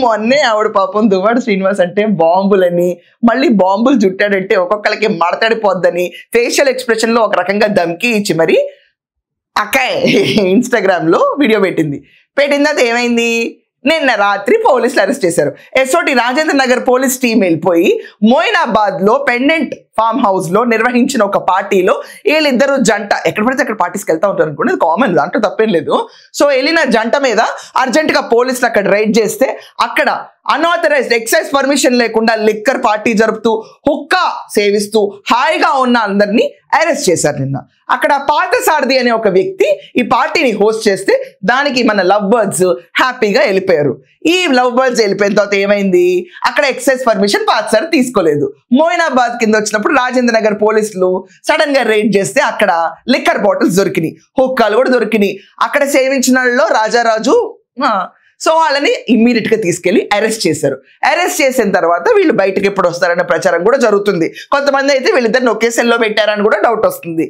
మొన్నే ఆవిడ పాపం దువ్వాడ శ్రీనివాస్ అంటే బాంబులని, మళ్ళీ బాంబులు చుట్టాడంటే ఒక్కొక్కరికి మడతడిపోద్దని ఫేషియల్ ఎక్స్ప్రెషన్ లో ఒక రకంగా దమ్కి ఇచ్చి మరి అక్కాయ్ ఇన్స్టాగ్రామ్ లో వీడియో పెట్టిన తర్వాత ఏమైంది, నిన్న రాత్రి పోలీసులు అరెస్ట్ చేశారు. SOT Rajendra Nagar police team వెళ్ళిపోయి మోయినాబాద్ లో పెండెంట్ ఫామ్ హౌస్ లో నిర్వహించిన ఒక పార్టీలో వీళ్ళిద్దరు జంట, ఎక్కడ పడితే అక్కడ పార్టీస్కి వెళ్తా ఉంటారు అనుకోండి, కామన్, దాంట్లో తప్పేం లేదు. సో వెళ్ళిన జంట మీద అర్జెంట్ గా పోలీసులు అక్కడ రైడ్ చేస్తే అక్కడ అన్ఆథరైజ్డ్ ఎక్సైజ్ పర్మిషన్ లేకుండా లిక్కర్ పార్టీ జరుపుతూ హుక్కా సేవిస్తూ హాయిగా ఉన్న అందరినీ అరెస్ట్ చేశారు నిన్న. అక్కడ పాత సారథి అనే ఒక వ్యక్తి ఈ పార్టీని హోస్ట్ చేస్తే దానికి మన లవ్ బర్డ్స్ హ్యాపీగా వెళ్ళిపోయారు. ఈ లవ్ బర్డ్స్ వెళ్ళిపోయిన తర్వాత ఏమైంది, అక్కడ ఎక్సైజ్ పర్మిషన్ పాత సార్ తీసుకోలేదు. మోయినాబాద్ కింద వచ్చినప్పుడు రాజేంద్ర నగర్ పోలీసులు సడన్ గా రైడ్ చేస్తే అక్కడ లిక్కర్ బాటిల్స్ దొరికినాయి, హుక్కాలు కూడా దొరికినాయి. అక్కడ సేవించిన వాళ్ళలో రాజారాజు. సో వాళ్ళని ఇమ్మీడియట్ గా తీసుకెళ్లి అరెస్ట్ చేశారు. అరెస్ట్ చేసిన తర్వాత వీళ్ళు బయటకు ఎప్పుడు వస్తారనే ప్రచారం కూడా జరుగుతుంది. కొంతమంది అయితే వీళ్ళిద్దరిని ఒకే సెల్లో పెట్టారని కూడా డౌట్ వస్తుంది.